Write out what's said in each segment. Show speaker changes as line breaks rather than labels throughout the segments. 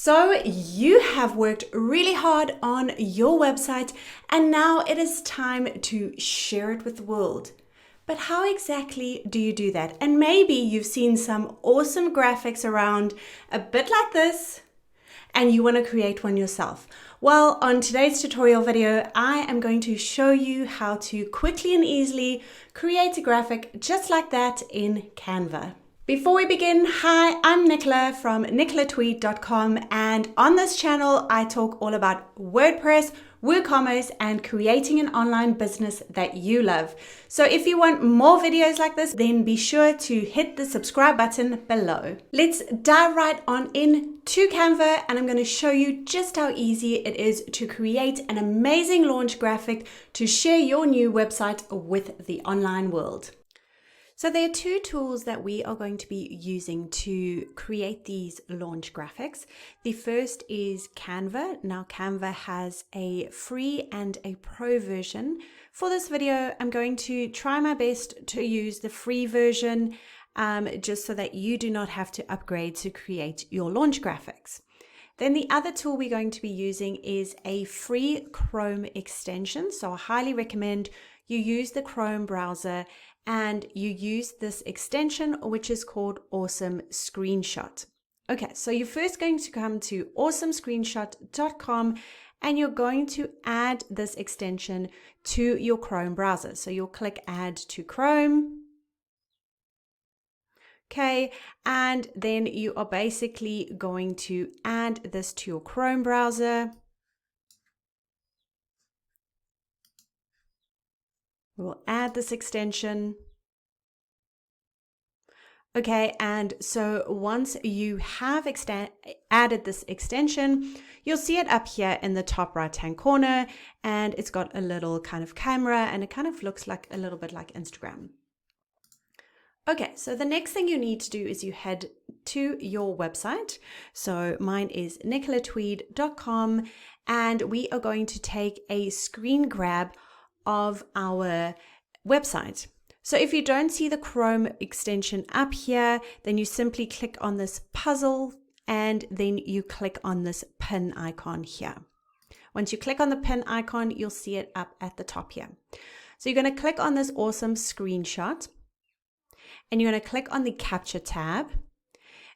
So you have worked really hard on your website and now it is time to share it with the world. But how exactly do you do that? And maybe you've seen some awesome graphics around a bit like this and you want to create one yourself. Well, on today's tutorial video, I am going to show you how to quickly and easily create a graphic just like that in Canva. Before we begin, hi, I'm Nicola from nicolatweed.com, and on this channel, I talk all about WordPress, WooCommerce, and creating an online business that you love. So if you want more videos like this, then be sure to hit the subscribe button below. Let's dive right on in to Canva, and I'm going to show you just how easy it is to create an amazing launch graphic to share your new website with the online world. So there are two tools that we are going to be using to create these launch graphics. The first is Canva. Now Canva has a free and a pro version. For this video, I'm going to try my best to use the free version just so that you do not have to upgrade to create your launch graphics. Then the other tool we're going to be using is a free Chrome extension. So I highly recommend you use the Chrome browser and you use this extension, which is called Awesome Screenshot. Okay, so you're first going to come to awesomescreenshot.com and you're going to add this extension to your Chrome browser. So you'll click Add to Chrome. Okay, and then you are basically going to add this to your Chrome browser. We'll add this extension. Okay, and so once you have added this extension, you'll see it up here in the top right-hand corner, and it's got a little kind of camera, and it kind of looks like a little bit like Instagram. Okay, so the next thing you need to do is you head to your website. So mine is nicolatweed.com, and we are going to take a screen grab of our website. So if you don't see the Chrome extension up here, then you simply click on this puzzle and then you click on this pin icon here. Once you click on the pin icon, you'll see it up at the top here. So you're going to click on this awesome screenshot and you're going to click on the capture tab,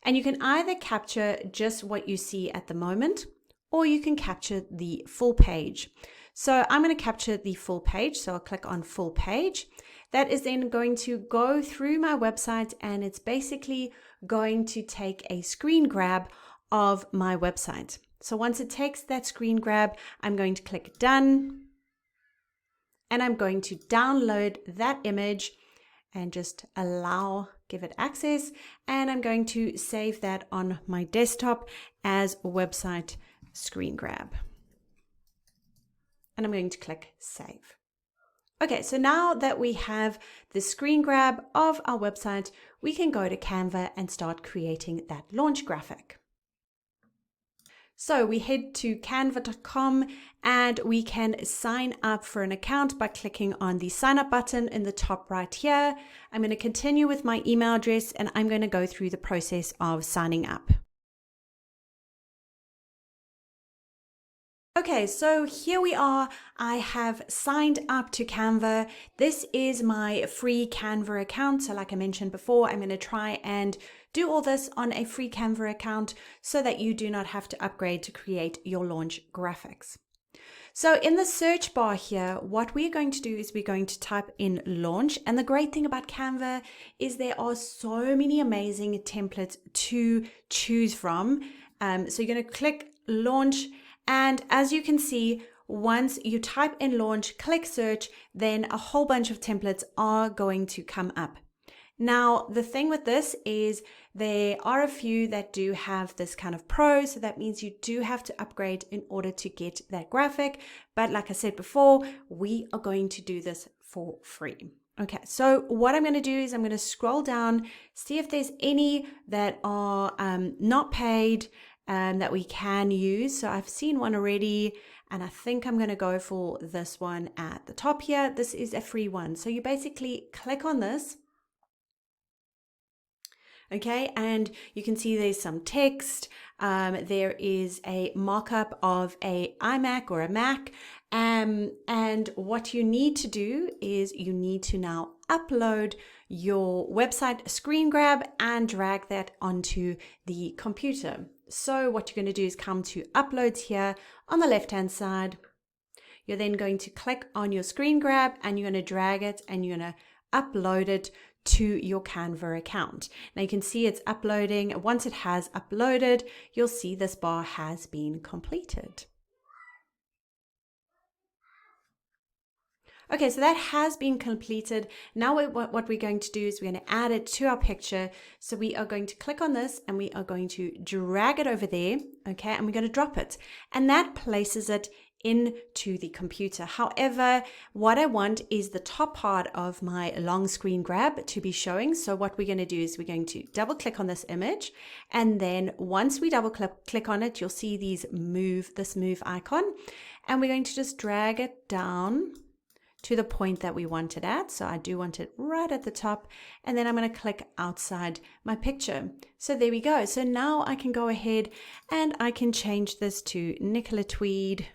and you can either capture just what you see at the moment or you can capture the full page. So I'm going to capture the full page. So I'll click on full page. That is then going to go through my website and it's basically going to take a screen grab of my website. So once it takes that screen grab, I'm going to click done and I'm going to download that image and just give it access. And I'm going to save that on my desktop as website screen grab. And I'm going to click save. Okay, so now that we have the screen grab of our website, we can go to Canva and start creating that launch graphic. So we head to canva.com and we can sign up for an account by clicking on the sign up button in the top right here. I'm going to continue with my email address and I'm going to go through the process of signing up. Okay, so here we are. I have signed up to Canva. This is my free Canva account. So like I mentioned before, I'm going to try and do all this on a free Canva account so that you do not have to upgrade to create your launch graphics. So in the search bar here, what we're going to do is we're going to type in launch. And the great thing about Canva is there are so many amazing templates to choose from. So you're going to click launch. And as you can see, once you type in launch, click search, then a whole bunch of templates are going to come up. Now, the thing with this is there are a few that do have this kind of pro, so that means you do have to upgrade in order to get that graphic. But like I said before, we are going to do this for free. Okay, so what I'm going to do is I'm going to scroll down, see if there's any that are not paid, that we can use. So I've seen one already and I think I'm going to go for this one at the top here. This is a free one. So you basically click on this. Okay, and you can see there's some text. There is a markup of a iMac or a Mac. And what you need to do is you need to now upload your website screen grab and drag that onto the computer. So what you're going to do is come to uploads here on the left hand side. You're then going to click on your screen grab and you're going to drag it and you're going to upload it to your Canva account. Now you can see it's uploading. Once it has uploaded, you'll see this bar has been completed. Okay, so that has been completed. Now what we're going to do is we're going to add it to our picture. So we are going to click on this and we are going to drag it over there, okay, and we're going to drop it. And that places it into the computer. However, what I want is the top part of my long screen grab to be showing. So what we're going to do is we're going to double click on this image. And then once we double click on it, you'll see this move icon. And we're going to just drag it down to the point that we want it at. So I do want it right at the top, and then I'm going to click outside my picture. So there we go. So now I can go ahead and I can change this to nicolatweed.com,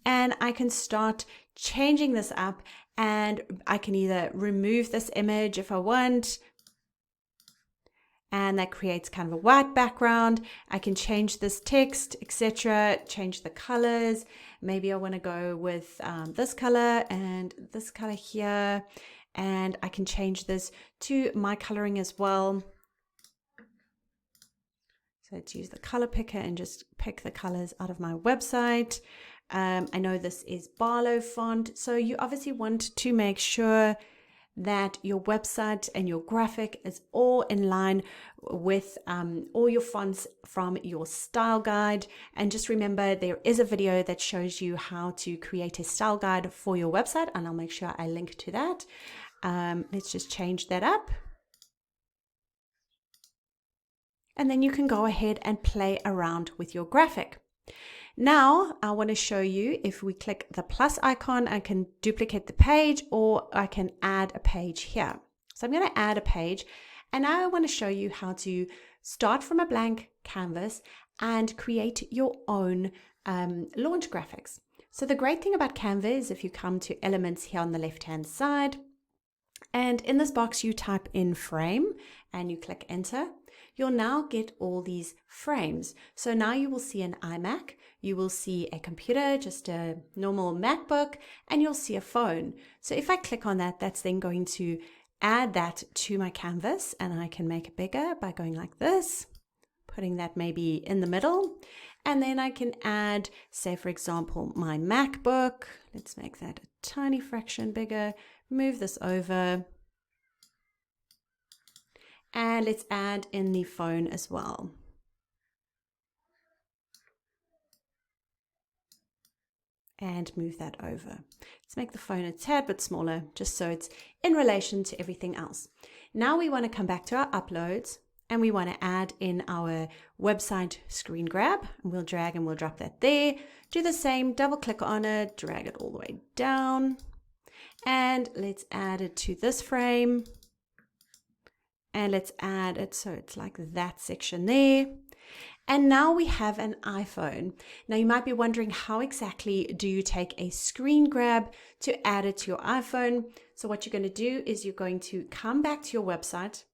and I can start changing this up, and I can either remove this image if I want, and that creates kind of a white background. I can change this text, etc., change the colors. Maybe I want to go with this color and this color here, and I can change this to my coloring as well. So let's use the color picker and just pick the colors out of my website. I know this is Barlow font, so you obviously want to make sure that your website and your graphic is all in line with all your fonts from your style guide. And just remember, there is a video that shows you how to create a style guide for your website, and I'll make sure I link to that. Let's just change that up. And then you can go ahead and play around with your graphic. Now I want to show you, if we click the plus icon, I can duplicate the page, or I can add a page here. So I'm going to add a page, and now I want to show you how to start from a blank canvas and create your own launch graphics. So the great thing about Canva is if you come to elements here on the left hand side, and in this box you type in frame and you click enter, you'll now get all these frames. So now you will see an iMac, you will see a computer, just a normal MacBook, and you'll see a phone. So if I click on that, that's then going to add that to my canvas, and I can make it bigger by going like this, putting that maybe in the middle. And then I can add, say for example, my MacBook. Let's make that a tiny fraction bigger, move this over. And let's add in the phone as well. And move that over. Let's make the phone a tad bit smaller, just so it's in relation to everything else. Now we want to come back to our uploads, and we want to add in our website screen grab. And we'll drag and we'll drop that there. Do the same, double click on it, drag it all the way down. And let's add it to this frame. And let's add it so it's like that section there. And now we have an iPhone. Now you might be wondering, how exactly do you take a screen grab to add it to your iPhone? So what you're going to do is you're going to come back to your website.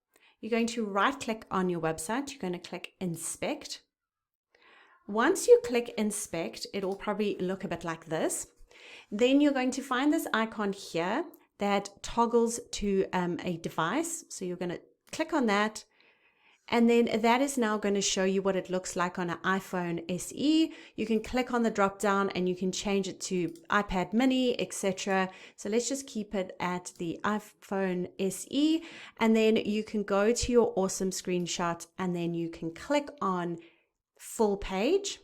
You're going to right click on your website. You're going to click inspect. Once you click inspect, it will probably look a bit like this. Then you're going to find this icon here that toggles to a device. So you're going to click on that. And then that is now going to show you what it looks like on an iPhone SE. You can click on the drop down and you can change it to iPad mini, etc. So let's just keep it at the iPhone SE. And then you can go to your awesome screenshot, and then you can click on full page.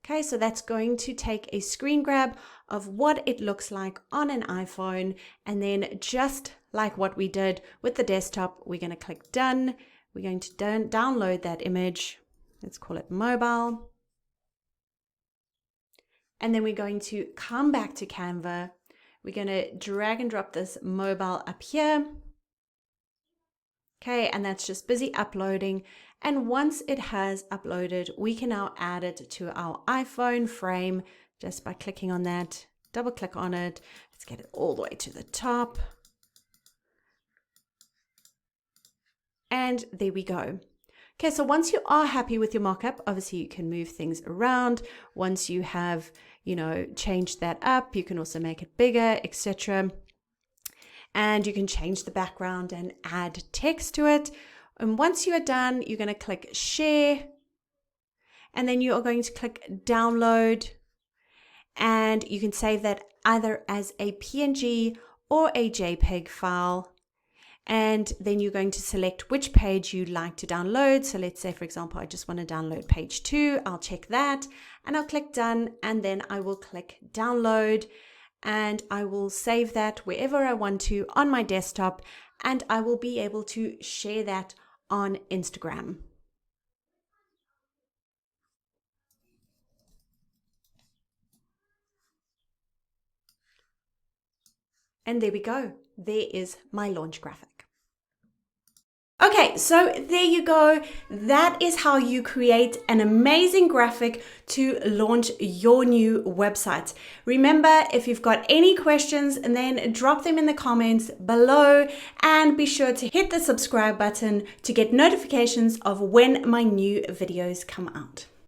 Okay, so that's going to take a screen grab of what it looks like on an iPhone, and then just like what we did with the desktop, we're going to click done. We're going to download that image. Let's call it mobile. And then we're going to come back to Canva. We're going to drag and drop this mobile up here. Okay, and that's just busy uploading. And once it has uploaded, we can now add it to our iPhone frame just by clicking on that. Double click on it. Let's get it all the way to the top. And there we go. Okay, so once you are happy with your mockup, obviously you can move things around. Once you have, changed that up, you can also make it bigger, etc. And you can change the background and add text to it. And once you are done, you're going to click share. And then you are going to click download. And you can save that either as a PNG or a JPEG file. And then you're going to select which page you'd like to download. So let's say, for example, I just want to download page 2. I'll check that and I'll click done. And then I will click download and I will save that wherever I want to on my desktop. And I will be able to share that on Instagram. And there we go. There is my launch graphic. Okay, so there you go. That is how you create an amazing graphic to launch your new website. Remember, if you've got any questions, then drop them in the comments below and be sure to hit the subscribe button to get notifications of when my new videos come out.